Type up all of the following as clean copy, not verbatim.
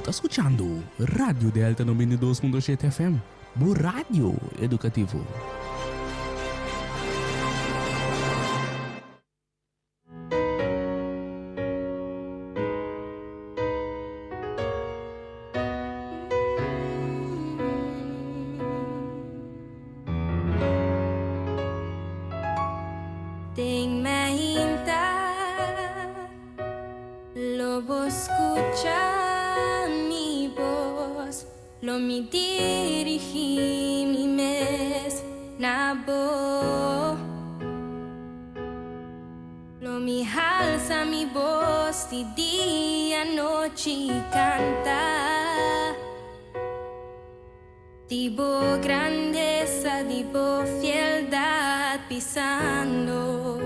Tá escutando Rádio Delta 92.7 FM, o rádio educativo. Ting mahinta, lobo escucha mi voz, lo mi dirigí mi mes, nabo, lo mi alza mi voz, di día noche canta, tipo grandeza, tipo fieldad pisando.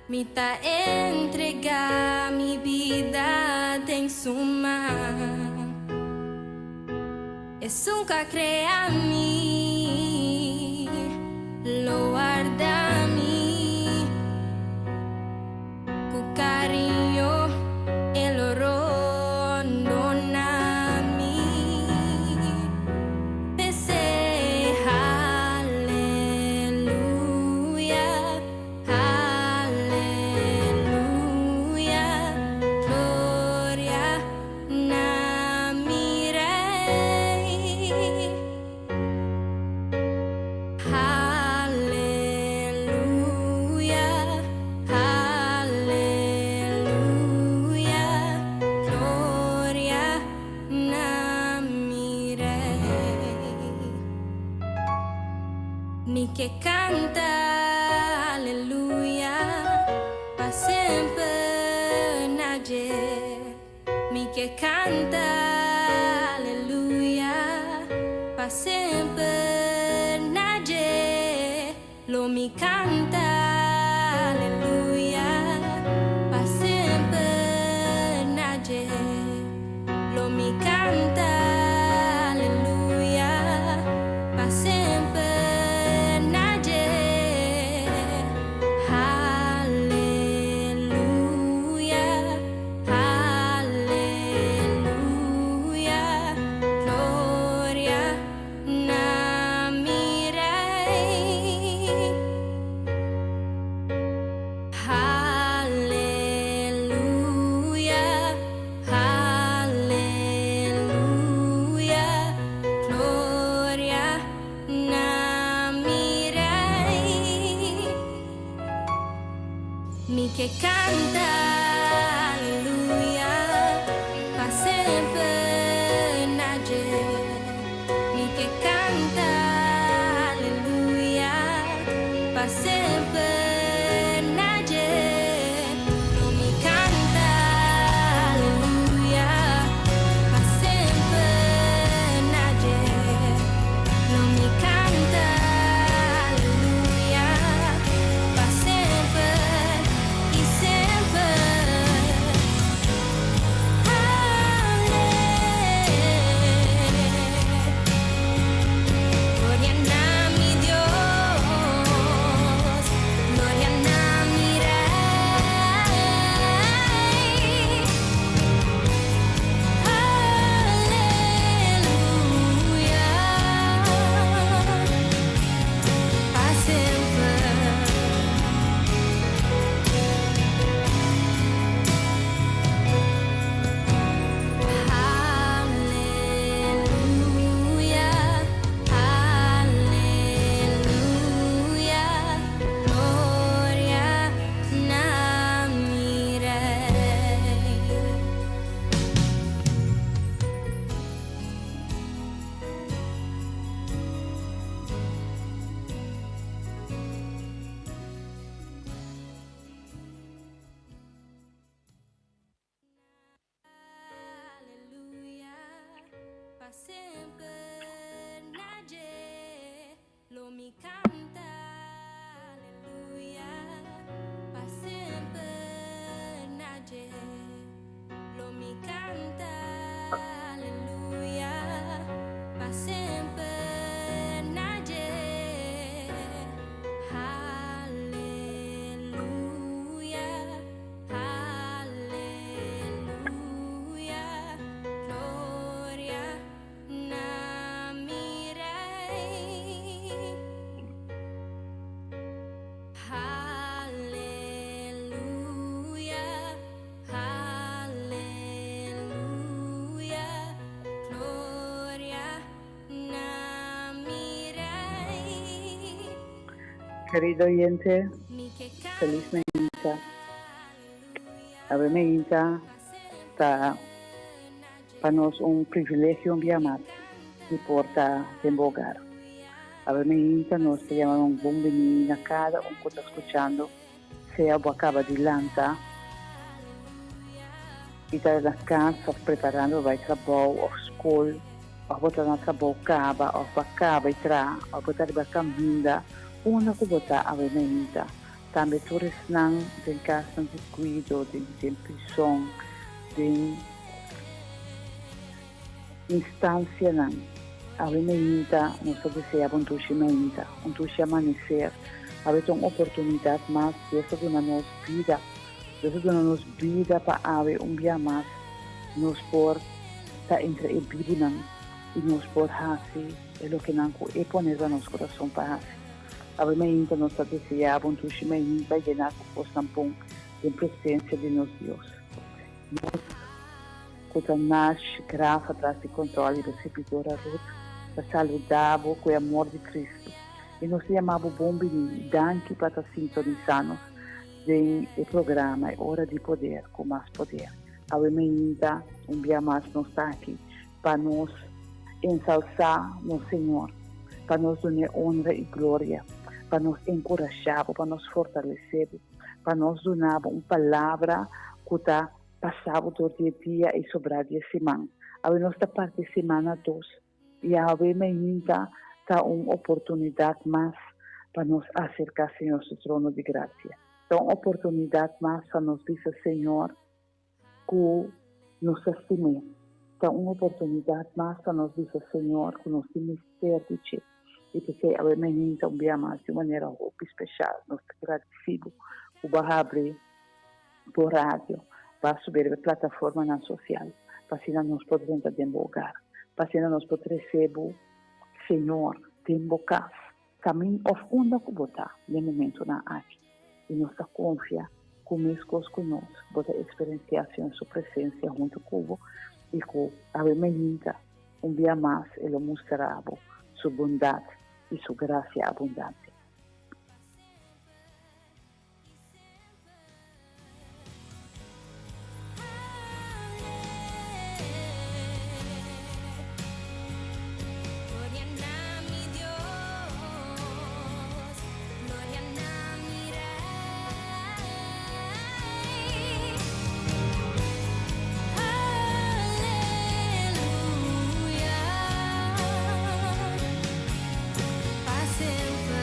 Me tá entregar mi vida em suma. Es un que crea mí, lo guarda mí, con cariño el oro dona mí. Pensé, aleluya, aleluya, gloria na mi rey. Aleluya, aleluya, gloria na mi rey. Mi que canta aleluya, pa sempre nager. Mi que canta aleluya, pa sempre nager. Lo mi canta aleluya, pa sempre nager. Lo mi canta aleluya, pa sempre nager. Aleluya, aleluya, gloria na mi rey. Aleluya, aleluya, Querido oyente, mi que feliz Navidad. A Navidad está para nós privilegio un día más de portar en hogar. A Navidad nos te llaman un buen venir a cada un que está escuchando, sea o acaba de lanzar, e está na casa preparando para trabalho, ou escola, ou botar na trabalho caba, ou para caba e tra, ou botar para caminha, uma que botar a Navidad. Também todos não tem casa de cuido, tem prisão, tem instância não. A Navidad nós desejamos um tuxe amanhecer, a ver uma oportunidade mais de isso de nossa vida. Isso de nossa vida para haver dia mais, nós por estar entre a Bíblia e nós por fazer o que não é poner para nosso coração para fazer. A Navidad nós desejamos um tuxe para llenar o nosso pão de presença de nosso Deus. Nós, com nós, graça, atrás de controle, recebedora Ruth, para saludar com o amor de Cristo. E nós chamamos bom benito, danke para estar sintonizando o programa É Hora de Poder, com mais poder. A Navidad, dia mais, nós está aqui para nós ensalzar no Senhor, para nós dar honra e glória, para nos encorajar, para nos fortalecer, para nos dar uma palavra que está passando todo dia e sobrar de semana. A nossa parte de semana 2. E a Navidad está uma oportunidade mais para nos acercar ao nosso trono de graça. Então, uma oportunidade mais para nos dizer, Senhor, que nos estimemos. Então, uma oportunidade mais para nos dizer, Senhor, que nos mistério de Ti. E porque a Navidad um dia mais, de maneira muito especial, nós agradecemos o abrir por rádio, para subir a plataforma na social, para assim nós podemos desembocar, para assim nós podemos receber, Senhor, desembocar, caminho of onde que botar, no momento na aqui. E nós confia conosco conosco, poder experienciar a sua presença junto com e com a Navidad, um dia mais, ele mostrará sua bondade e sua graça abundante. Gloria a mi Dios, gloria a mi Rey. Aleluya, para siempre.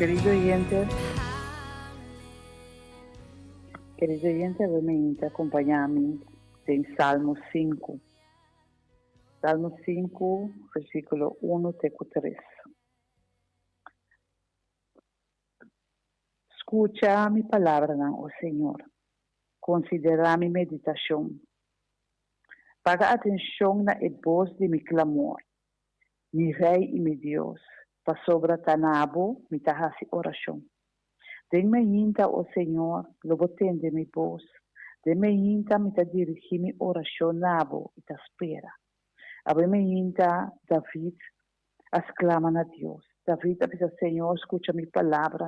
Querido oyente, a Navidad acompaña-me em Salmo 5. Salmo 5, versículo 1 até 3. Escucha mi palabra, oh Senhor. Considera mi meditação. Paga atenção na voz de mi clamor. Mi Rei e mi Deus. Para sobra tanabo, mi tahasi oração. Den-me ainda, ó Senhor, lobo tende mi voz. Den-me ainda, me ta dirigir mi oração nabo e ta espera. Abre-me ainda, David, exclama a Deus. David avisa, Senhor, escuta mi palavra.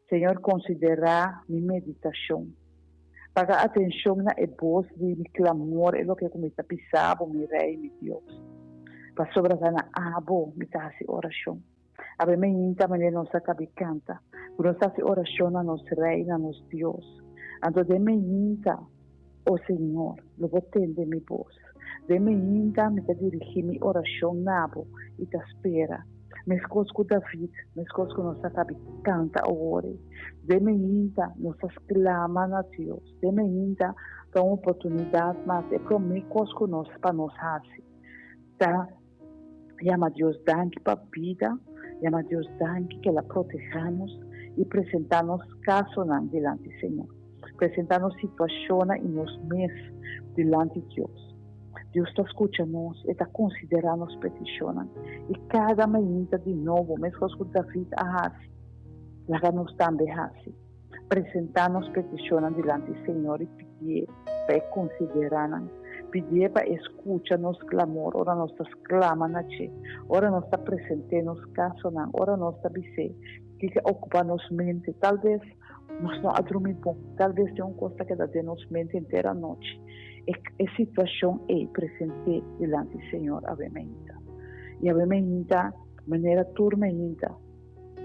Senhor, considera mi meditação. Paga atenção na voz de mi clamor, é o que me ta pisabo, mi Rei, mi Deus. Para sobra tanabo, mi tahasi oração. Abre-me ainda, me nossa cabe canta. Nossa oração a nosso Rei, a nosso Deus. Ando de me ainda, ó Senhor, lobo tende mi voz. De me ainda, me dirigir mi oração nabo e te espera. Me escosco David, me escosco nossa cabe canta ore. De me ainda, nos exclama a Deus. De me ainda, dá uma oportunidade, mas é para mim cosco nós para nós fazer. Tá? Llama a Deus danke para a vida. Llama a Deus danke que ela protejamos e apresentar-nos casos delante do Senhor. Apresentar-nos situações e nos meses delante de Deus. Deus está escutando-nos e está considerando as petições. E cada manhã de novo, mesmo que David hace, lá-nos também hace. Apresentar-nos petições delante do Senhor e pedir para considerar pedir para escuchar nos clamor, ora nós está clama na che, ora nós está presente nos caso não, ora nós está bise, que ocupa nos mente, talvez nós não adormimos, talvez tenha uma coisa que dá de nos mente inteira a noite. A situação é presente diante do Senhor, ave meinta. E ave meinta, maneira turmenta,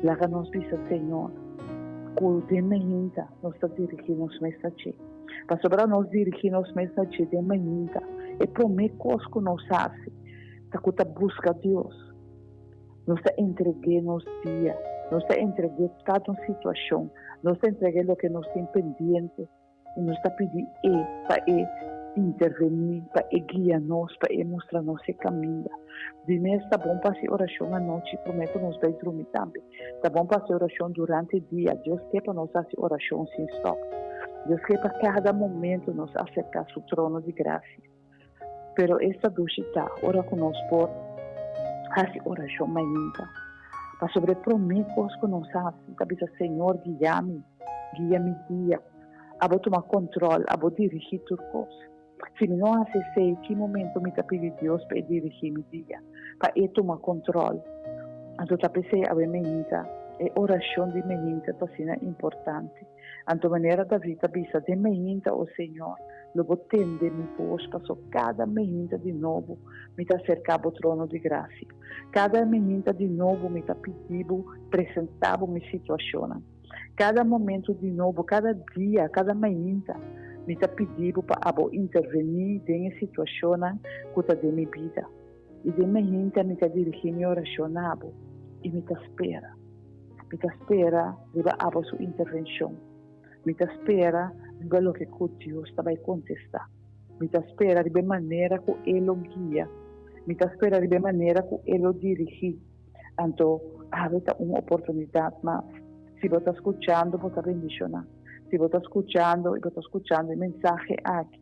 lá nos visa Senhor, que de meinta nós está dirigindo nos mensagem. Para sobrar nós dirigir nos mensagem de meinta, e promessas que nós fazemos, que busca Deus, nós está entregando nos dias, nós está entregando cada situação, nós está entregando o que nós tem pendente, e nós está pedindo para intervenir, para guiar nós, para mostrar nosso caminho. De mês está bom para fazer oração à noite, prometo nos vai dormir também. Está bom para fazer oração durante o dia. Deus quer para nós fazer oração sem stop. Deus quer para cada momento nos acercar ao trono de graça. Pero esta duchita, ora conosco por fazer oração mainta. Para sobre promessas que nós fazemos, cabeça Senhor, guia-me dia. Abo tomar controle, abo dirigir tudo coisa. Se não acessei, que momento me está pedindo Deus para dirigir meu dia, para eu tomar controle. Então, eu pensei, a menina, a oração de menina está sendo importante. Então, maneira da vida, bisa de menina, o Senhor, logo tende me pôs, passou cada menina de novo, me está cercado o trono de graça. Cada menina de novo me está pedindo, apresentava minha situação. Cada momento de novo, cada dia, cada menina, me está pedindo para intervenir em situação que está de minha vida. E de menina me está dirigindo minha oração e me está espera. Me está espera de a sua intervenção. Me está espera de o que Deus vai contestar. Me está espera de maneira que Ele o guia. Me está espera de maneira que Ele o dirige. Então, há uma oportunidade mais. Se você está escutando, você está bendicionando. Se você está escutando, o mensagem aqui.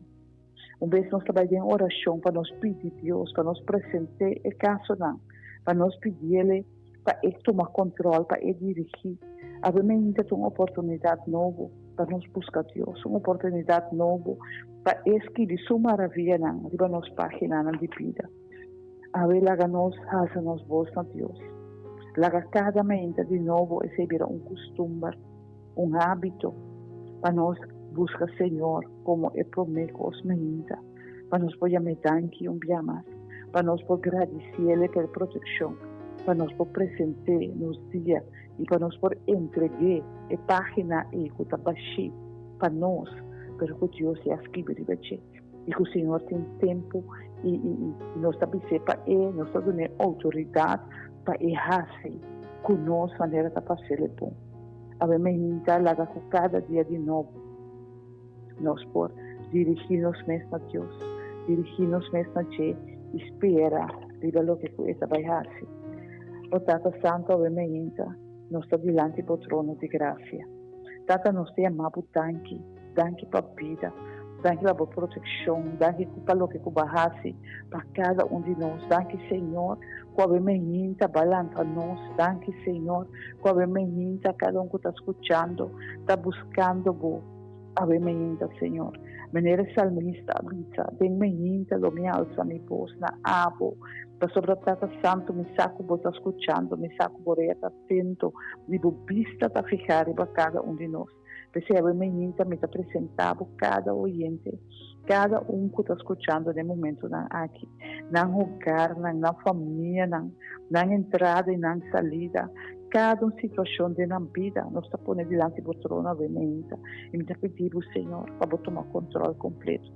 Vez nós trabalhamos em oração para nos pedir Deus, para nos apresentar o caso não, para nos pedir Ele, para Ele tomar controle, para Ele dirigir. Obviamente, uma oportunidade nova para nos buscar Deus, uma oportunidade nova para escrever sua maravilha na nossa página de vida. A ver, lá nós fazemos voz a Deus. Lá cada mente de novo recebera costume, hábito, para nós buscar Senhor como é prometido os meninos, para nós poder me danke dia mais, para nós poder agradecer Ele pela proteção, para nós poder apresentar nos dias e para nós poder entregar a página e que está baixo para nós, para que Deus se escreva de baixo. E que o Senhor tem tempo e nós também para Ele, nós estamos dando autoridade para errar conosco, maneira de fazer o bom. A menina lá cada dia de novo, nós por dirigir-nos mesmo a Deus, dirigir-nos mesmo a Deus, espera, diga o que coisa vai fazer. O Tata Santo, a menina, nós está diante do trono de graça. Tata nos tem amado danke para a vida, danke para a proteção, danke para o que barrasse para cada de nós, danke Senhor, com a menina balança nós, danke Senhor, com a menina cada que está escutando, está buscando a menina Senhor. Maneira salmista habita, tem menina lo me alça me pôs na abo, para sobre Tata Santo me saco está escutando, me saco boreia está atento, me vista está ficar para cada de nós. Percebe, menina, me está apresentando cada oyente, cada que está escutando no momento aqui. Não lugar, não família, não entrada e não saída. Cada situação de nossa vida, nós está pondo diante do trono, menina. E me está pedindo, Senhor, para tomar controle completo.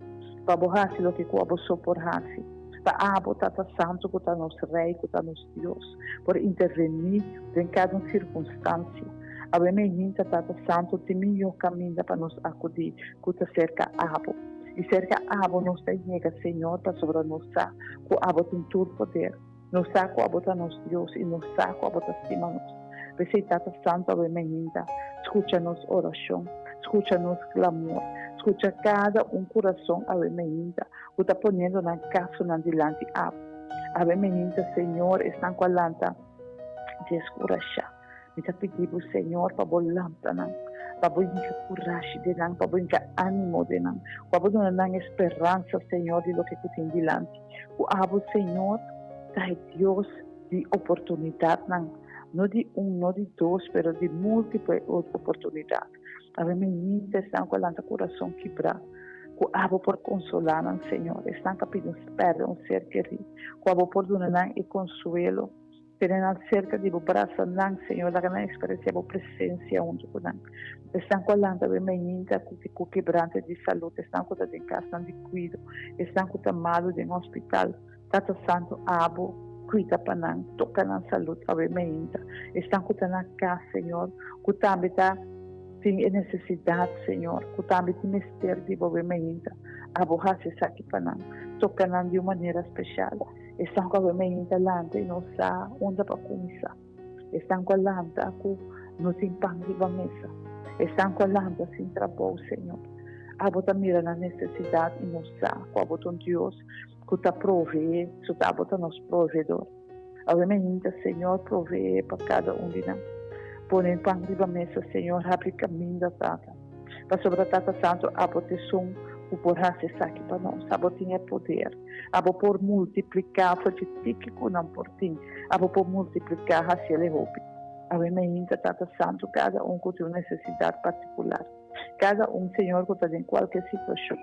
Para borrar o que eu sou por raça. Para botar santo, que está nosso rei, que está nosso Deus. Por intervenir em cada circunstância. A menina Tata Santo tem melhor caminho para nos acudir, que está cerca abo. E cerca abo nos chega, Senhor, para sobre nós, que abo tem todo poder. Nos saco abo está nosso Deus e nos saco abo está acima nós. Pensei Tata Santo, a menina, escuta-nos oração, escuta-nos clamor, escuta cada coração, a menina, que está ponendo na casa, na dilante abo. A menina, Senhor, está com a lanta, descuracha. Me está pedindo, Senhor, para a lâmpada, Babinka courage de nan, babinka ánimo de nan. Cuando nan esperanza, Señor, de lo que tú tienes delante. Abo, Señor, trae Dios de oportunidad nan. No de un, no de dos, pero de múltiples oportunidades. A ver, me están con el corazón quebrado. Abo por consolar, Señor. Están pidiendo perdón, ser querido. Abo por donar y consuelo. Tienen cerca de brazo, Señor, la gran experiencia de presencia junto con nan. Están con la menina con quebrante de salud. Están con la de casa de cuido. Están con la malo de un hospital. Tata Santo, abo. Cuida para nan, toca na salud, a ver, menina. Están con la casa, Señor. Que también tem necessidade, Senhor, que também tem mister de boa menina, a borrar se aqui para nós, tocando de uma maneira especial. Estão com a menina lanta e não sabe onde para começar. Estão com a lanta que não tem pão de mesa. Estão com a lanta sem trabalho, Senhor. A bota mira na necessidade e não sabe qual bota Deus que está provee, se está bota nosso provedor. A menina, Senhor, provee para cada de nós. Põe pão de mesa, Senhor, abre caminho da tata. Para sobre a tata santo, a proteção, o porra se saque para nós. A botinha poder. A por multiplicar, fazer tique com não por ti. A por multiplicar, a se ele roupe. A menina, tata santo, cada com sua necessidade particular. Cada Senhor, que está em qualquer situação.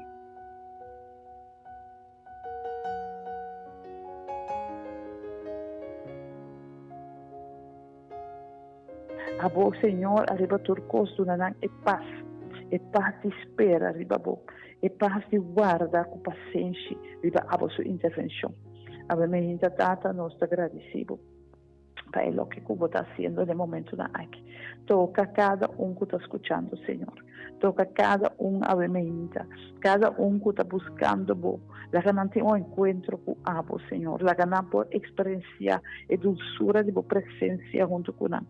A bom Senhor, arriba turcos do nanang e paz de espera, arriba bom, e paz de guarda com paciência, arriba a sua intervenção. A minha tata, nós te agradecemos para o que Cuba está fazendo no momento na aqui. Toca cada que está escutando, Senhor. Toca cada a minha, cada que está buscando bom. La ganan tem encontro com abo, Senhor. La ganan por experienciar a dulzura de boa presença junto com nós.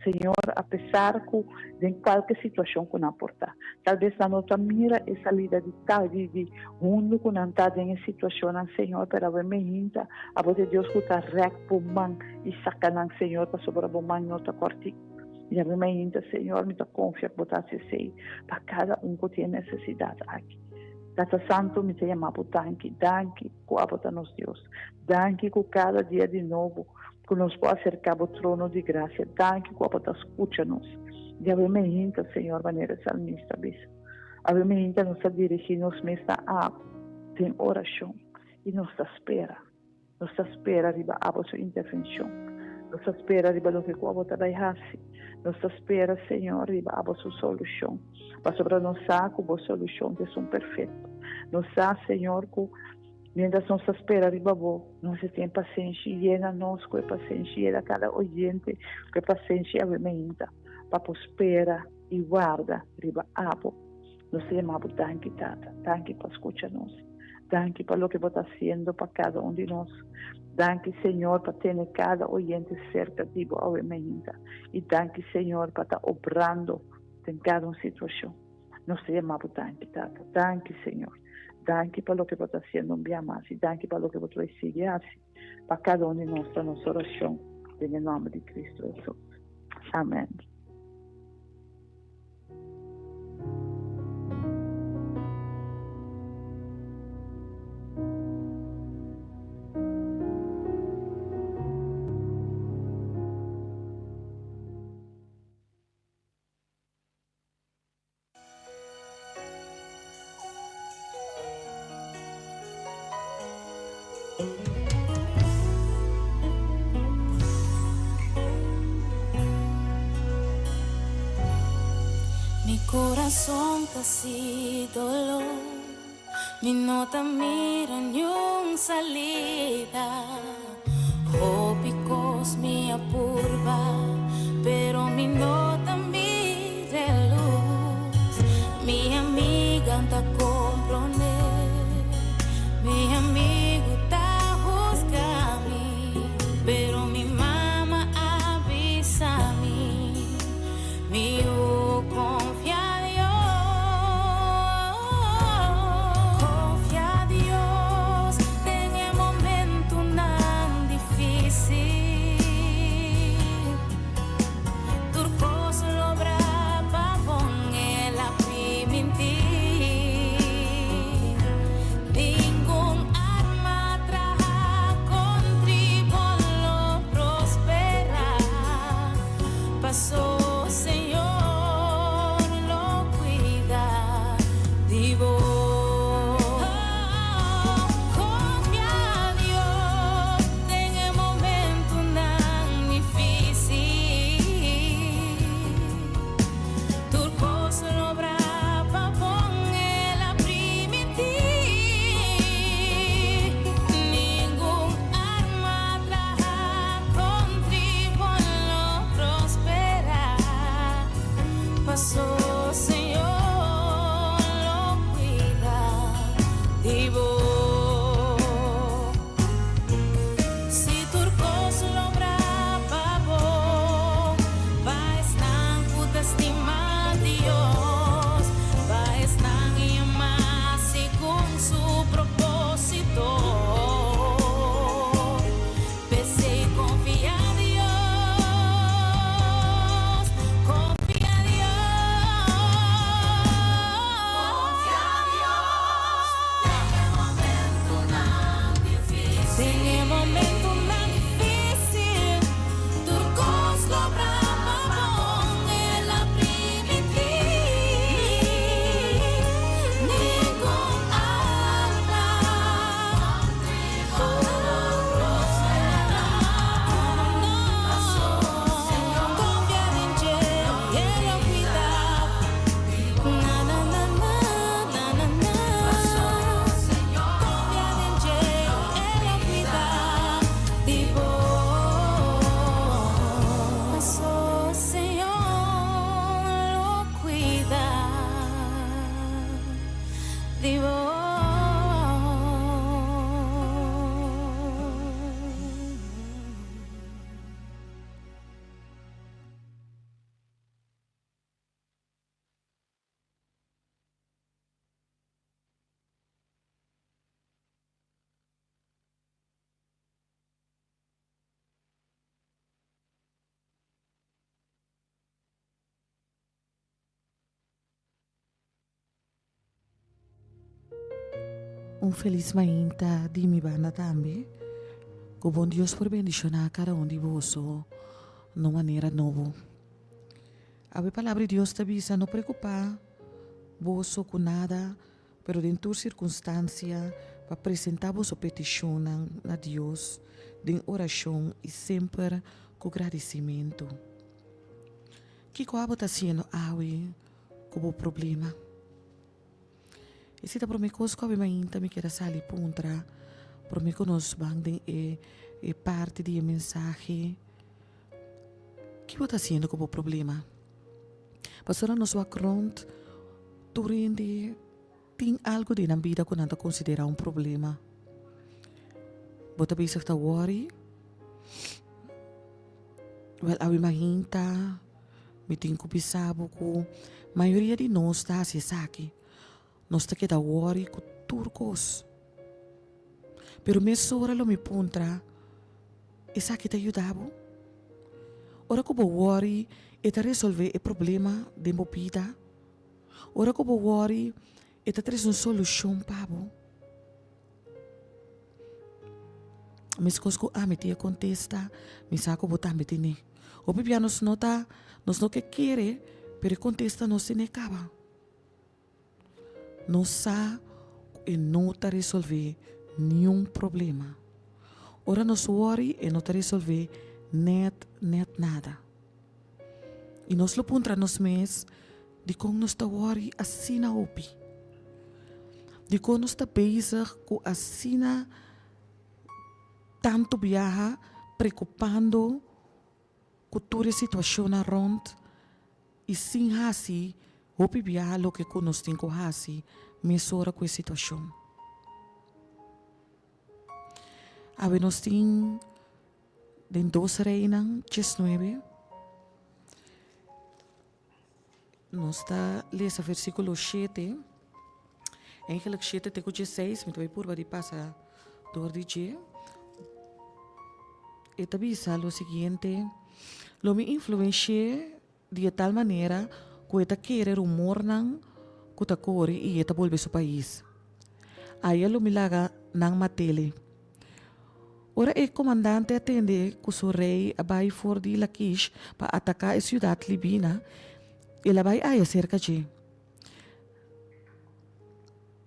Senhor, apesar de qualquer situação que não porta, talvez a nossa mira e salida de tal de mundo que não está em situação, Senhor, para ver menina, a voz de Deus que está recto man e sacanang, Senhor, para sobre a mãe não está corte. E a menina, Senhor, me dá confia que botar se sei para cada que tem necessidade aqui. Tata Santo, me te chamamos danke, com a bota nos Deus, danke com cada dia de novo. Que nos pode acercar ao trono de graça. Danke, que a escuta-nos. E a menina, Senhor, maneira salmista, bisa. A menina nos dirige-nos nesta água. Tem oração. E nos espera. Nos espera, riba, a sua intervenção. Nos espera, riba, do que a bota vai fazer. Nos espera, Senhor, riba, a sua solução. Para sobre nós, a solução de som perfeito. Nos Senhor, que mientras nos espera, arriba vos, nos tem paciência, llena-nos com paciência, llena cada oyente com paciência a menina, para espera e guarda, arriba abo. Nos chamamos danke, tata, danke para escuchar-nos, danke para o que você está fazendo para cada de nós, danke, Senhor, para ter cada oyente cerca de a menina, e danke, Senhor, para estar obrando em cada situação. Nos chamamos danke, tata, danke, Senhor. Danke para o que você está fazendo um dia mais. E danke para o que você vai seguir para cada de nós, para nossa oração. Em nome de Cristo Jesus. Amém. Mi corazón casi dolor, mi nota mira ni un salida. Hopicos mi apurba, pero mi nota mira luz. Mi amiga anda comprender, mi amigo está busca mí, pero mi mamá avisa a mí, mi confia a Dios, en el momento tan difícil, turcos lo brava con feliz mainta di mi banda também. Que bom Deus por bendicionar cada um de vós de maneira nova. A palavra de Deus te avisa não preocupar vós com nada, pero dentro de circunstância para apresentar vos petição a Deus, em oração e sempre com agradecimento. Que coisa está sendo awe com o problema? E se está por mim coisa que ainda me quer sair puntra, por mim que nós vamos é parte de mensagem. Que está sendo com o problema? Pastora nos va grond, turinde tem algo de na vida que não considera problema. Bota bezig te worry. Wel, awi mahinta, miting ko bisabo ko, maioria de nós está assim saki. Nós está que da worry com turcos. Pero mesmo ora lo me puntra, essa que te ajudava. Ora que bo worry, e te resolver o problema de mo vida. Ora que bo worry, e te traz uma solução para bo. Mas coisas que me te contesta, me saco botar me tine. O bebê nos nota, nos não que quer, pero contesta nos se necaba. Não sa e não te resolver nenhum problema. Ora nos worry e não te resolver net nada. E nós lo puntra nos mês de como nós está worry assim na opi. De como nós está bezig com assim na tanto viaja preocupando com toda a situação na rond e sem assim opi viaja lo que nós tem com assim mesora com a situação. Ave nós tem den 2 Reinas 19. Nós está lendo versículo 7. Eigenlijk 7 até 6, mas vai por vai passar door die dia. E tabisa lo seguinte, lo me influencia de tal maneira que eta querer humor nang kutakori e eta volve su país. Aí lo milaga nang matele. Ora o comandante atende que o rei abai for de Laquish para atacar a cidade libina. Ele vai a cerca de.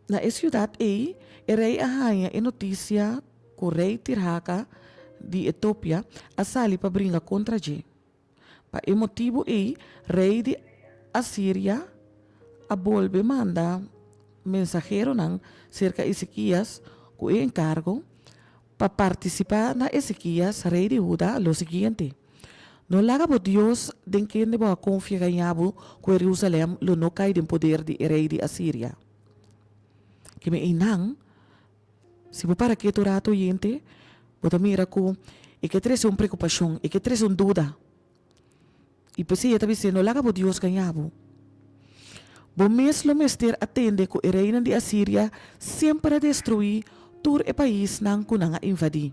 Na cidade o rei arranha a notícia que o rei Tirhaka de Etiópia a sali para brincar contra ele. Para o motivo rei de Assíria a volve manda mensageiro nang cerca de Ezequias com o encargo para participar na Ezequias, rei de Judá, lo seguinte. No laga por Dios den quien de boa confia ganhabo que Jerusalém lo no cai den poder de rei de Assíria. Que me inang, se para que tu rato yente, bota mira ko, e que tres preocupação, e que tres dúvida. E pensei, eu também no laga por Dios ganhabo. Bom mesmo mester atende que o rei de Assíria sempre destruir todo o país nang kunanga invadi.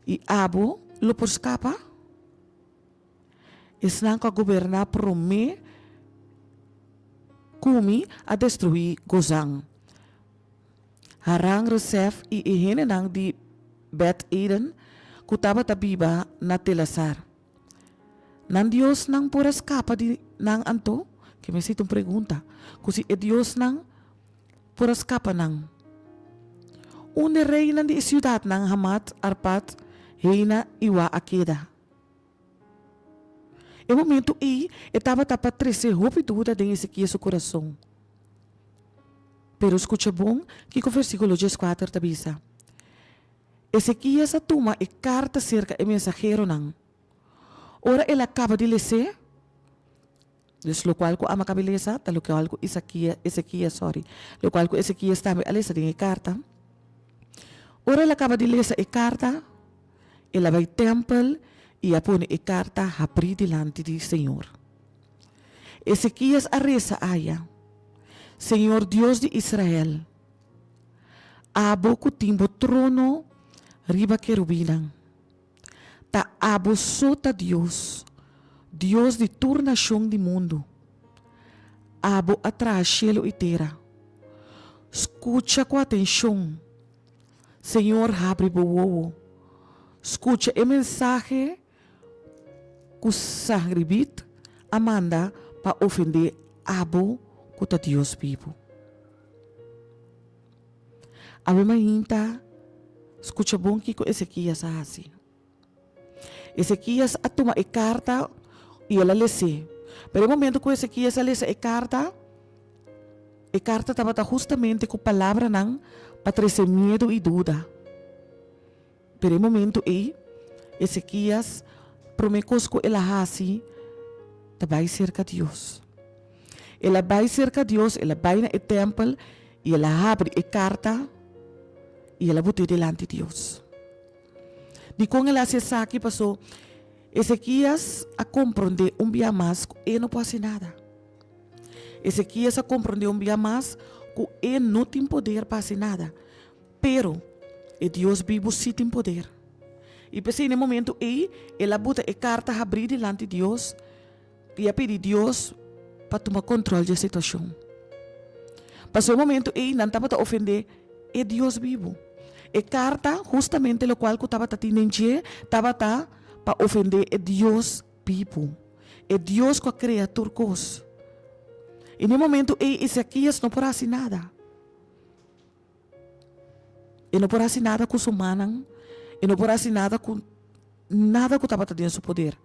E abo lo por escapa, es nang ka governar prome kumi a destruir Gozang. Harang Resef e ihene nang di Bet Eden kutaba tabiba na Telasar. Nang Dios nang por escapa di nang anto, que me cito pergunta, kusi e Dios nang por escapa nang. Une reina di ciudad ng Hamat, Arpat, Heina, Iwa, Akeda. E momento estava tapa 13 roupa dúvida de Ezequiel seu coração. Pero escucha bom que o versículo 4 tabisa. Ezequiel sa tuma e carta cerca e mensajero nang. Ora ele acaba de ler, lo qual ko ama kabilisa, lo qual ko Ezequiel, sorry. Lo qual ko Ezequiel está me alisa de carta. Ora ele acaba de ler a carta, ele vai ao templo e apone a carta a abrir delante do Senhor. Ezequiel a reza aya, Senhor Deus de Israel, abo que timbo trono riba querubinang, ta abo sota Deus, Deus de turnação do mundo, abo atrás cielo e terra, Escucha com atenção. Senhor, abre o escucha a mensagem que o sangribit amanda para ofender abo que Deus vivo. A minha inta, escucha bom que Ezequias assim. Ezequias a toma a carta e ela lê. Pero no momento que Ezequias lê a carta estava justamente com a palavra não para trazer medo e dúvida. Pero no momento aí, Ezequias promete que ela assim, vai cerca de Deus. Ela vai cerca de Deus, ela vai no templo e ela abre a carta e ela bota delante de Deus. De com ela se sabe passou, Ezequias a compreender dia mais que ele não pode fazer nada. Ezequias a compreender dia mais que ele não tem poder para fazer nada. Pero, Deus vivo sim tem poder. E pensei no momento aí, ela bota a carta a abrir delante de Deus e a pedir a Deus para tomar controle da situação. Passou o momento aí, não estava a ofender, é Deus vivo. A carta, justamente o qual eu estava tendo, estava para ofender é Deus vivo. É Deus que a criatura cos. E no momento aí, Ezequias não pode fazer nada. Ele não pode fazer nada com os humanos. Ele não pode fazer nada com nada que estava tendo seu poder.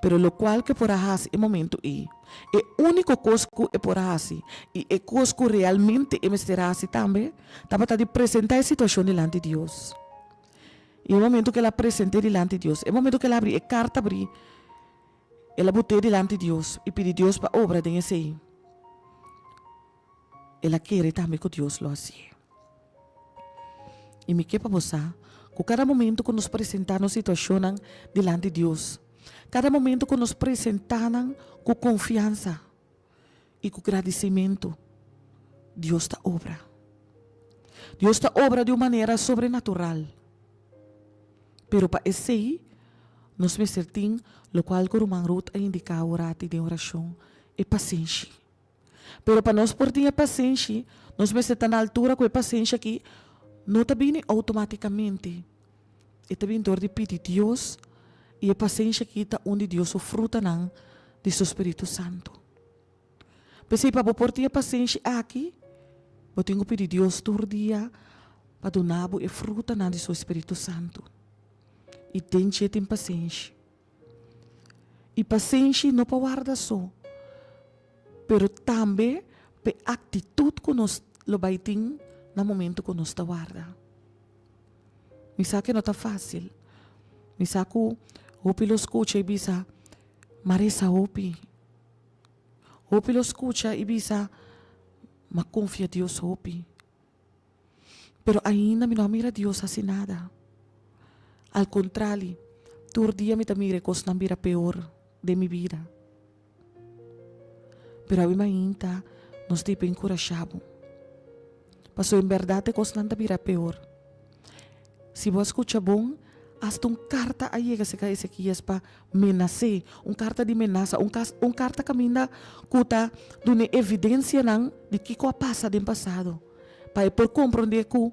Pero lo qual que pode fazer no momento aí. É a única coisa que pode fazer. E a coisa que realmente é fazer também. Estava a apresentar a situação diante de Deus. E no momento que ela apresentou diante de Deus. No momento que ela abriu a carta, ela botou diante de Deus. E pediu a Deus para obra de aí. Ela quer também que Deus lo faça. E me quer para você, que cada momento que nos apresentamos situação diante de Deus, cada momento que nos apresentamos com confiança e com agradecimento, Deus está obra. Deus está obra de uma maneira sobrenatural. Pero para esse aí, nós me certim, o qual o Roman Ruth a indicar orate de oração, é paciência. Pero para nós por ter paciência, nós me certim na altura com a paciência que não está vindo automaticamente. Está vindo dor de pedir Deus e a paciência que está onde Deus o fruta não de seu Espírito Santo. Pensei para por ter paciência aqui, eu tenho que pedir Deus todo dia para donar a fruta não de seu Espírito Santo. E tem paciência. E paciência não para guardar só, pero também a atitude que nós vai ter no momento que nós está guarda. Me sabe que não está fácil. Me sabe que o pilo escuta e bisa, Marisa opi. O pilo escuta e bisa, mas confia Deus opi. Pero ainda me não mira Deus assim nada. Al contrário, todo dia me mira coisas não mira pior de minha vida. Pero a mim ainda nos tipo encorajado. Mas em verdade coisas não mira pior. Se você escuta bom, hasta carta aí que se cai Ezequias para menascer, carta de menaça, carta que ainda cuta dune evidência não de que passa no passado, para por compreender que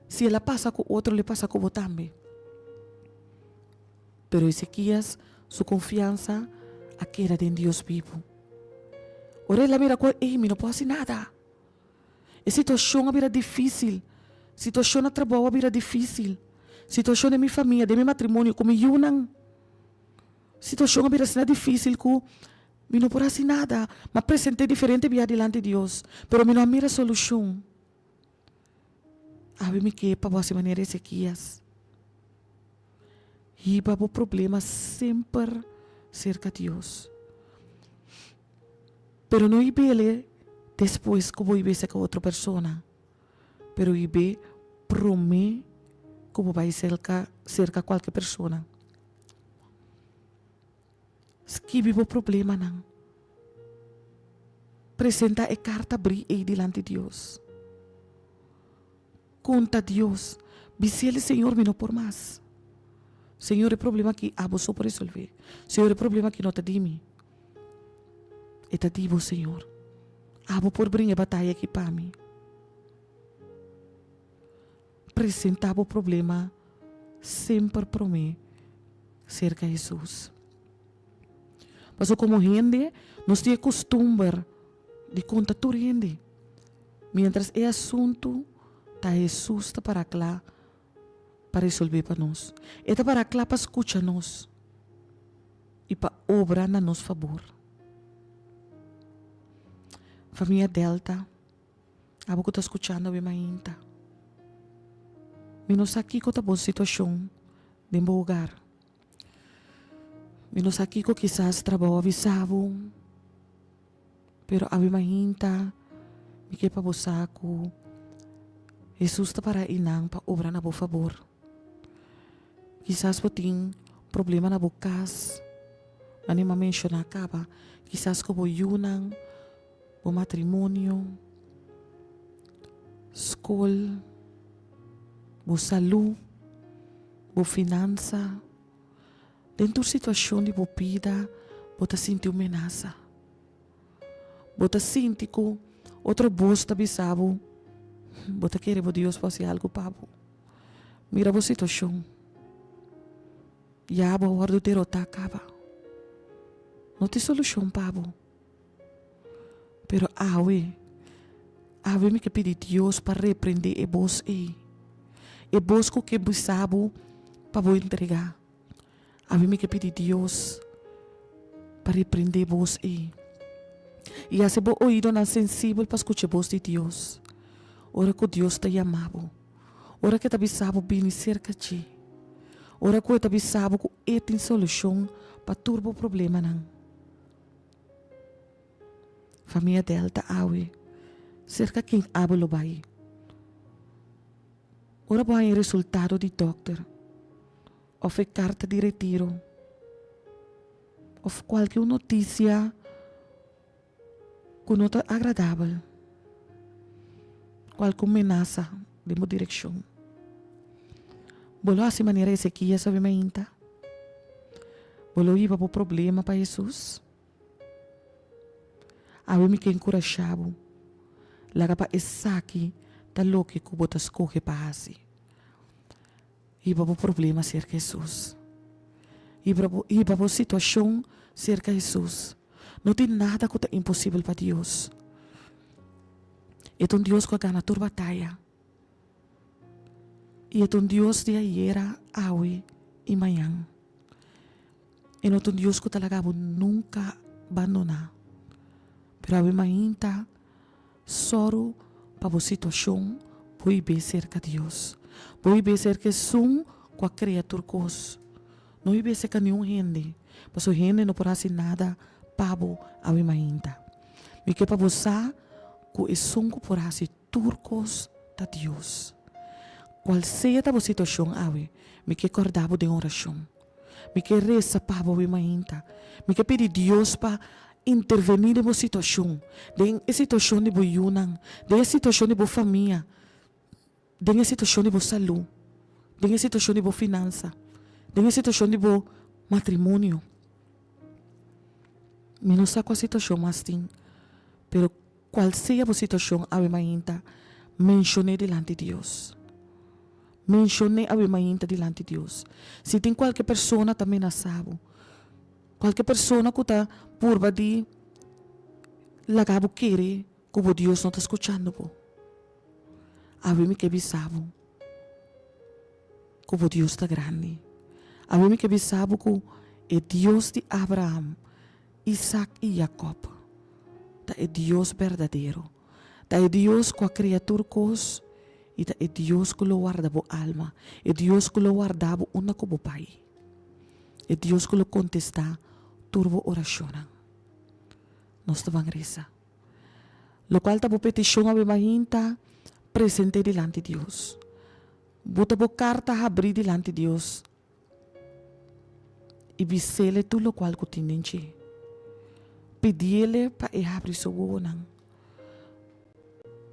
se ela passa com outro, ele passa com você também. Pero Ezequias, sua confiança aqui era em Deus vivo. Ora ela mira com ele, não pode fazer nada. A situação era difícil, a situação no trabalho era difícil. Situação de minha família, de meu matrimônio, como eu não. Situação era assim difícil que eu não posso fazer nada. Me apresentei diferente via diante de Deus, pero eu não mira solução. A mim que para você maneira Ezequias. E para o problema sempre cerca de Deus. Pero não ibele depois que vou ver com outra pessoa. Pero ibe promete como vai cerca qualquer pessoa. Se vive o problema não. Presenta a carta abrir aí diante de Deus. Conta a Deus. Disse Senhor, me não por mais. Senhor, é problema que abo só por resolver. Senhor, é problema que não te dime. E te digo, Senhor. Abo por brincar batalha aqui para mim. apresentar o problema sempre para mim cerca de Jesus. Mas como gente, nós temos costume de contar tudo gente. Mientras é assunto, está Jesus está para lá para resolver para nós. Está para lá para escutar nós e para obrar na nosso favor. Família Delta, abo que está escutando a minha Menos aqui com a boa situação de meu lugar. Menos aqui com quizás trabalho avisado, pero a minha me que para saco. Jesus está para inang para obrar na bo favor. Quizás po ting problema na bukas. Ani ma-mention acaba. Quizás ko bo yunang, bo matrimonio, school, bo salu, bo finança. Dentro da situação de bo vida, bo ta sinti amenaça. Bo ta sinti ko outro voz ta bisabo. Bo ta querer bo Deus fazer algo para bo. Mira bo situação. Ya bo guardo derrota acaba. Não tem solução para bo. Pero ave me que pedir Deus para repreender e voz e voz que bisabo para bo entregar. Ave me que pedir Deus para repreender voz e hace bo oído na sensível para escuchar voz de Deus. Ora que Deus te chamava. Ora que te bisabo bem cerca de ti. Ora que te bisabo que tem solução para turbo problema não. Família Delta awe cerca quem abolo vai. Ora vai resultado de doctor. Ou carta de retiro. Ou qualquer notícia que não está agradável. Qualquer ameaça de uma direção. Bolo assim maneira Ezequiel sabe mainta. Bolo iba para o problema para Jesus. Awe me que encorajado. Laga para esaki ta loki que bota escolhe para assim. Iba para o problema cerca de Jesus. Iba para a situação cerca de Jesus. Não tem nada que é impossível para Deus. É um Deus que ganha a batalha. E é um Deus de ayer, hoje e amanhã. E não é um Deus que talaga nunca abandonar. Pero a mainta soro para a situação pode ver cerca de Deus. Pode ver cerca de com a criatura cos. Não vai ver cerca nenhum gente. Mas o gente não pode fazer nada para a mainta. E que para você que é que pode fazer turcos da Deus. Qual seja a situação ave, me que acordava de oração. Me que reza para a mainta. Me que pedir Deus para intervenir na situação, na situação de boiunang, na situação de boa família, na situação de boa saúde, na situação de boa finança, na situação de boa matrimônio. Menos a situação mas tem, pero qual seja a situação a mainta, mencione delante de Deus. Mencione a mainta delante de Deus. Se tem qualquer pessoa também na sabe. Qualquer pessoa que está por de lagabo querer que Deus não está escutando. Ave-me que bisabo que Deus está grande. Ave-me que bisabo que é Deus de Abraão, Isaac e Jacob. É Deus verdadeiro. É Deus com a criatura cos e é Deus que lo guarda a alma. É Deus que lo guarda uma como pai. É Deus que lo contesta turbo oração. Nós estamos reza. Lo qual está por petição a bebahinta presente delante de Deus. Bota por carta abrir delante de Deus. E bisele tu lo qual que tinente. Pedir-lhe para abrir seu gonang.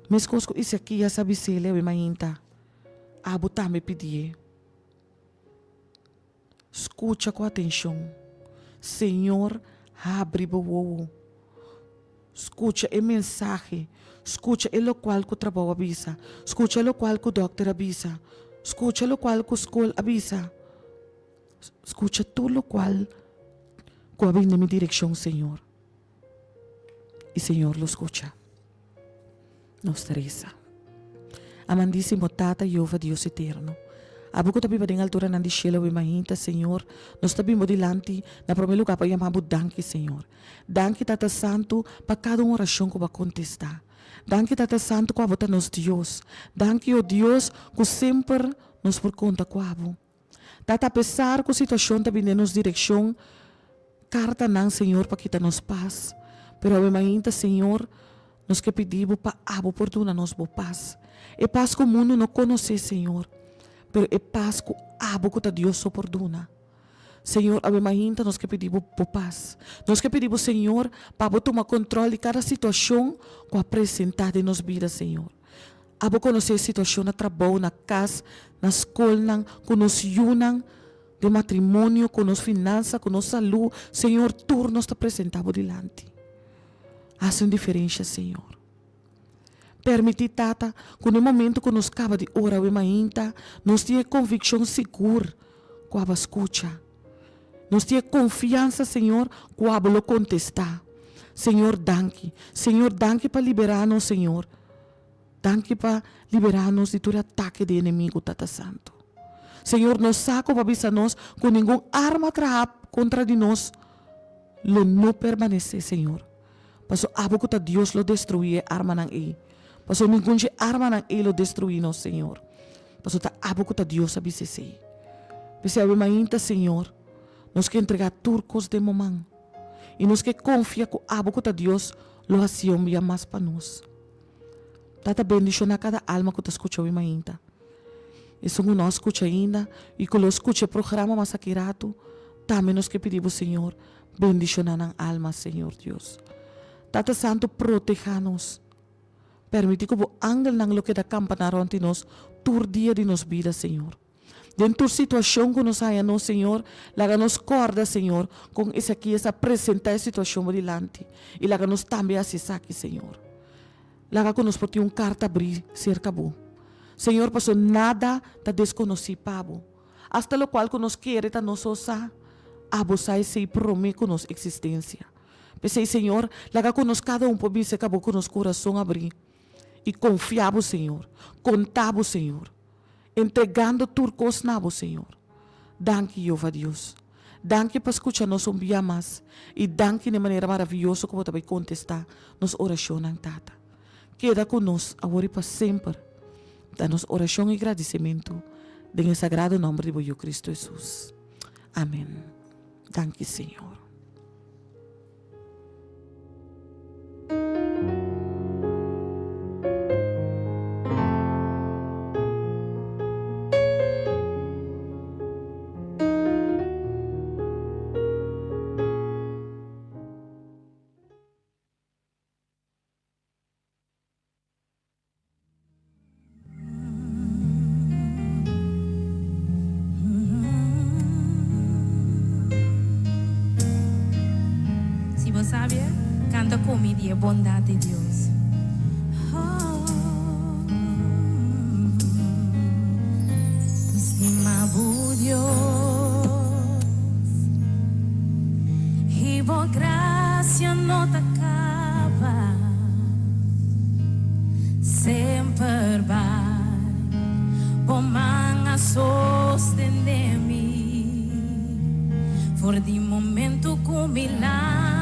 Mas coisas que isso aqui já sabe se ele é bebahinta. Botar me pedir. Escuta com atenção. Senhor, abre o Escute a mensagem Escucha lo cual que trabajo avisa. Escucha lo cual que doctor avisa. Escucha lo cual que escuela avisa. Escucha todo lo cual que va en mi dirección, Señor. Y Señor lo escucha. Nos reza. Amandísimo Tata Jehová Dios eterno. Abuko tabi ba ding altura ng cielo we mahinta, Señor. Nos tabi mo dilanti na primeiro lugar pa yamabo danki, Señor. Danki Tata Santo pa cada oração que vai contestar. Danki Tata Santo que abota nos Deus. Danki, oh Deus, que sempre nos por conta com abo. Tata, apesar que a situação tabi nos direção, carta nang, Señor, pa kita nos paz. Pero we mahinta, Señor, nos que pedimos pa abo por tu na nos bo paz. E paz que o mundo não conhece, Señor. Pero é paz que abo que Deus soportuna. Senhor, a mahinta nós que pedimos por paz. Nós que pedimos, Senhor, para tomar controle de cada situação que apresentada em nossa vida, Senhor. Abo conhecer a situação na trabalho, na casa, na escola, com nos unam, de matrimônio, com nos finanças, com nossa saúde. Senhor, tudo nós te apresentamos delante. Haz uma diferença, Senhor. Permite, Tata, que no momento que nos acaba de orar, nos tenha convicção segura que aba escucha. Nos tenha confiança, Senhor, que aba lo contestar. Senhor, danke. Senhor, danke para liberar-nos, Senhor. Danke para liberar-nos de todo ataque do inimigo, Tata Santo. Senhor, nos saco para avisar-nos que nenhuma arma trap contra de nós lo não permanecer, Senhor. Paso abo que Deus lo destruir arma nang e. Paso ninguém arma nang e lo destruir nos, Senhor. Paso ta abo que Deus abisese. Pese a mainta, Senhor, nos que entregar turcos de momento. E nos que confia que abo que Deus lo hacía um dia mais para nós. Tata bendición a cada alma que te escuchou mainta. E se não escuta ainda, e que lo escuche programa mais aqui rato, também nos que pedimos, Senhor, bendición a alma, Senhor Deus. Tata Santo, proteja-nos. Permite que o ángel não lo que da campanar ante nós, tur dia de nos vida, Senhor. Dentro da situação que nos haya, no, Senhor, laga nos corda, Senhor, com essa aqui, essa apresentar a situação adiante. E laga nos também acessar aqui, Senhor. Laga que nos pode carta abrir cerca bo. Senhor, passou nada da desconhecido. Hasta lo qual que nos quer, ta nos osa, abusar e promete com nos existência. Pensei, Senhor, laga que nos cada pode se acabou com nos coração abrir. E confiamos, Senhor. Contamos, Senhor. Entregando turcos nabo, Senhor. Danke, Jeová Deus. Danke para escuchar-nos dia mais. E danke de maneira maravilhosa como também contestar nos orações, Tata. Queda conosco agora e para sempre. Dá-nos oração e agradecimento. Em o sagrado nome de Cristo Jesus. Amém. Danke, Senhor. Sabe? Canta comigo a bondade de Deus. Estimado Deus, e boa graça não te acaba, sempre vai, por manga sostener-me, for de momento comilar.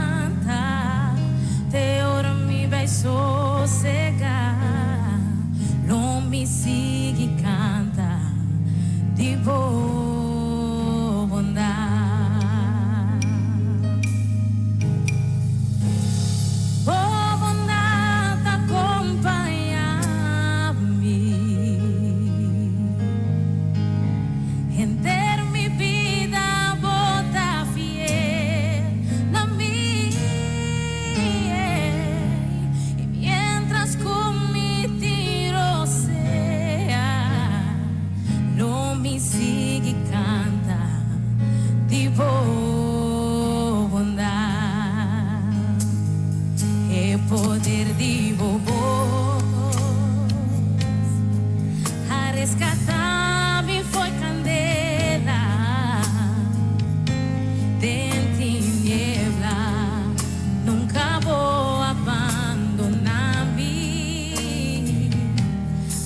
Te ora mi vai sossegar, não me siga e canta de boa bondade. Boa bondade acompanha-me, render mi vida, bota fiel na minha.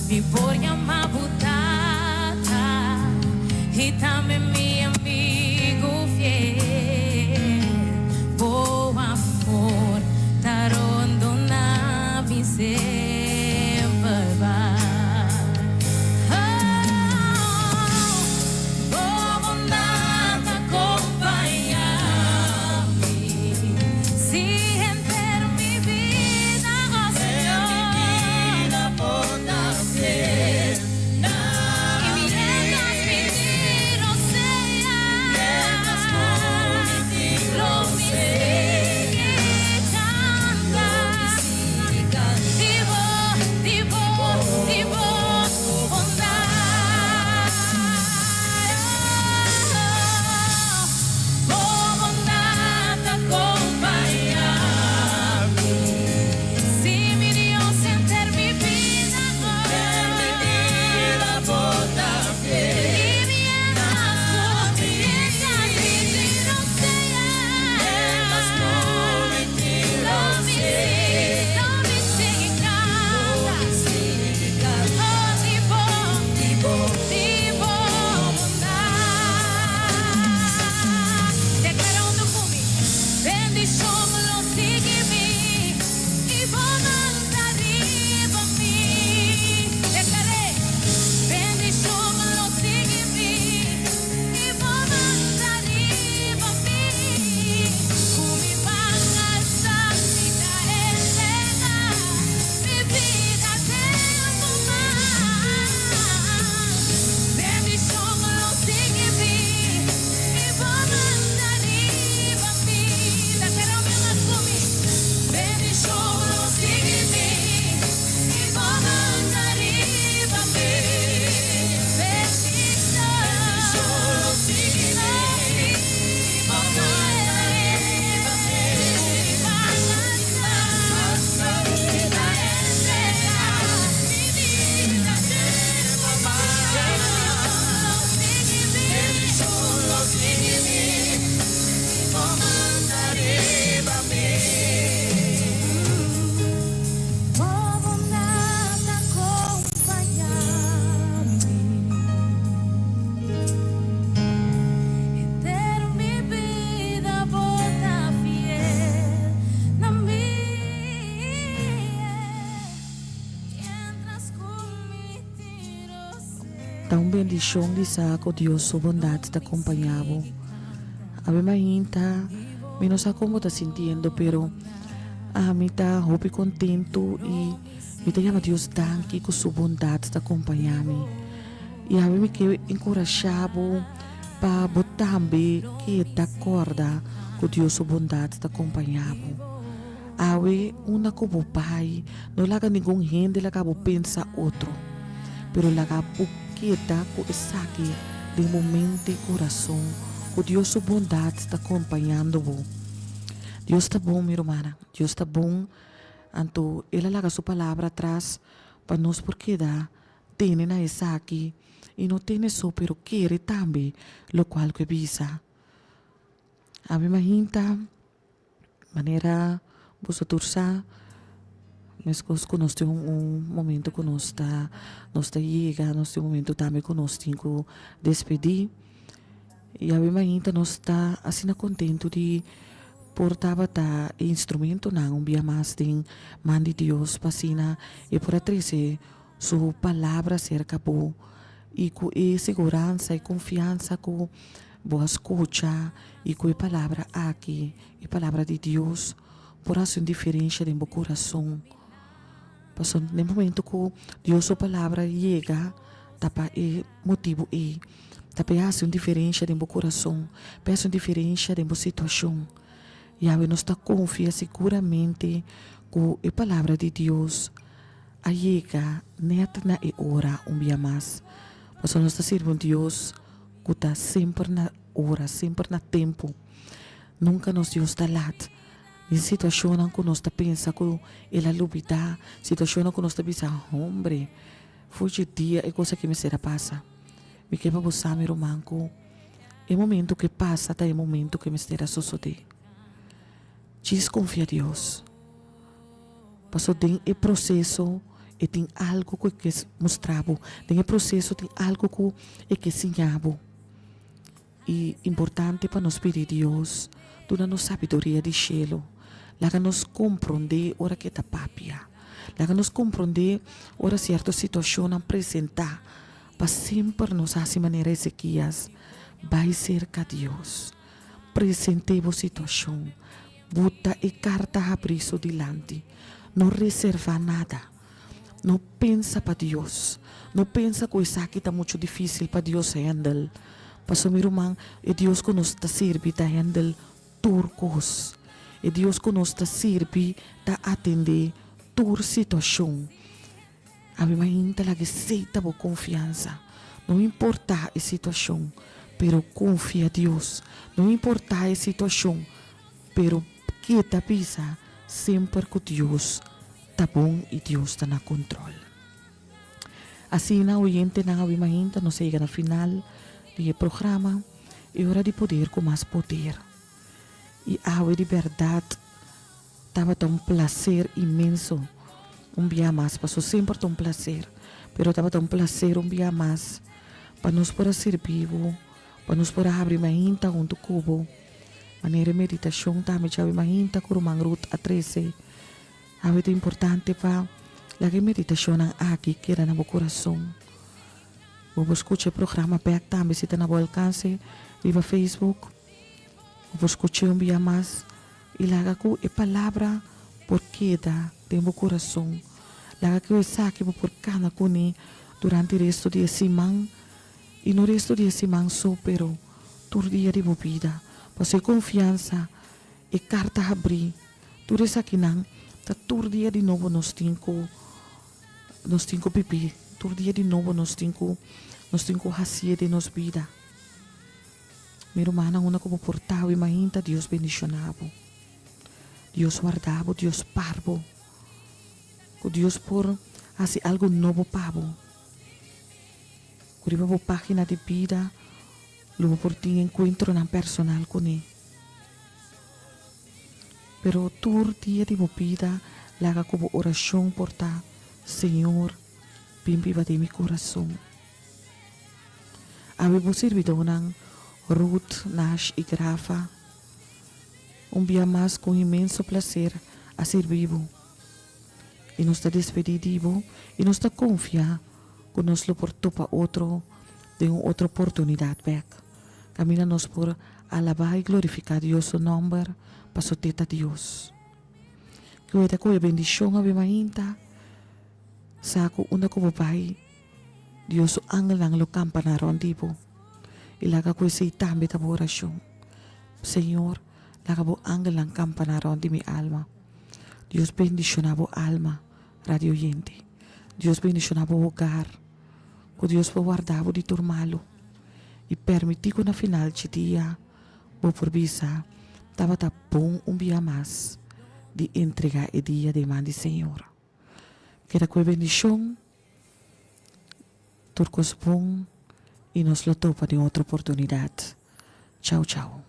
me por llamar butata e também meu amigo fiel. Bom amor, tarondo na sempre vai. Tão bendição de saco Deus sua bondade te acompanhava. A minha ainda, eu não sei como está sentindo, pero a mim está muito contento e me te chama Deus danke que sua bondade te acompanhava. E a mim me quer encorajado para botar também que te acorda que Deus sua bondade te acompanhava. Awe una como pai, não laga ninguém gente laga pensa outro, pero laga quieta com esse de momento e coração, que Deus sua bondade está acompanhando você. Deus está bom, minha irmã. Deus está bom. Então, Ele laga sua palavra atrás para nós porque dá tem na essa aqui e não tem só, pero quer também, lo qual que visa. A minha gente, maneira você torcer, mas que nós temos momento que nós está chega, nós temos momento também que nós temos que despedir. E a minha gente nós está assim contente de portar tá instrumento não dia mais tem mão de Deus passina e por atrás sua palavra cerca bo e com segurança e confiança com boa escuta e com a palavra aqui e palavra de Deus por fazer diferença em meu coração. Passou no momento que Deus sua palavra chega, tapa é motivo é tapa fazer diferença em meu coração, fazer diferença em minha situação. E a nós está confia seguramente com a palavra de Deus a chega net na hora dia mais. Passou nós está servindo Deus que está sempre na hora, sempre na tempo. Nunca nos Deus está lá. Em situação que nós está pensa que ela lubida, situação que nós está pensa, hombre, foi o dia é coisa que me será passa. Me quer para você, meu irmão, que é momento que passa, tá é momento que me será suceder. Desconfia Deus. Passou tem o processo e tem algo que mostrava, tem processo, tem algo que ensinava. E importante para nós pedir Deus, dona-nos sabedoria de cielo, laga nos compreender ora que está papia, laga nos compreender ora certa situação apresentar, para sempre nos assim maneira Ezequias, vai cerca de Deus, presentemos situação, bota e carta abrir isso dilante, não reserva nada, não pensa para Deus, não pensa que isso aqui está muito difícil para Deus handle. Paso mi rumang, e Dios ko nos ta sirvi ta handle turcos. E Dios ko nos ta sirvi ta atende tur situação. Abi mahin talaga seita bo confiança. Não importa a situação, pero confia a Deus. Não importa a situação, pero kita pisa sempre que Deus tá bom e Deus tá na controle. Assim na oyente na abi mahin ta no chega na final do programa, é hora de poder com mais poder. E a de verdade, estava um prazer imenso um dia mais, passou sempre um prazer, mas estava um prazer um dia mais, para nos poder servir, para nos poder abrir uma hinta junto cubo, maneira meditação também já uma hinta com uma ruta a 13, é importante para a meditação aqui que era no meu coração. Vou escutar o programa back também se está na boa alcance via Facebook. Vou escutar um dia mais e laga com a palavra por queda de meu coração. Laga que eu saque por cada cuni durante o resto de semana e no resto de semana só pero todo dia de vida. Para confiança e carta abrir. Tudo isso aqui não tá todo dia de novo nos cinco pipi. Todo dia de novo nos cinco racia de nos vida. Meu irmão, una como portava e mainta, Deus bendicionava. Deus guardava, Deus parvo. Que Deus por assim algo novo pavo. Que riba página de vida, luego por ti encontro na personal com ele. Pero todo dia de vida, laga como oração por ta, Senhor, bem viva de mi coração. Abi servido ng Ruth, Nash e Grafa. Dia mais com imenso prazer a servir. E nos está despedido e nos está confiar que nos lo portou para outro de uma outra oportunidade back. Camina-nos por alabar e glorificar Deus seu nome para soteta Deus. Que o eta a bendição a bemainta saco una como pai Dios angel ang lo campanaron tipo. Ilaga ko sa itambe ta orasyon. Señor, laga bo angel ang campanaron di mi alma. Dios bendicionabo alma, radio oyente. Dios bendicionabo hogar. Ko Dios po guardavo di turmalo. E permiti ko na final ci dia, bo forbisa, tava ta bom dia mais de entregar e dia de mandi Senhor. Queda ko bendición. Turcos bom e nos lo topa de outra oportunidade. Tchau, tchau.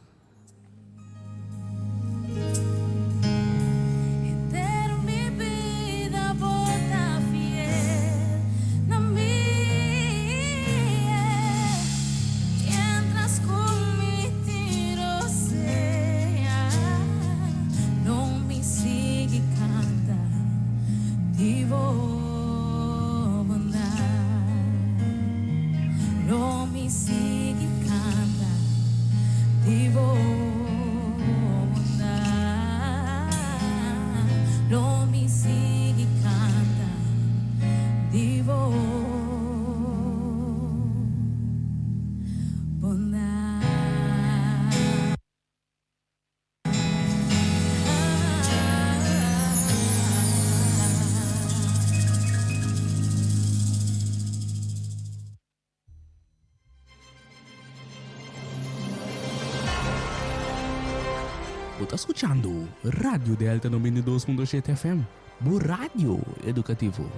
Está escuchando Radio Delta 92.7 FM, bu Radio Educativo.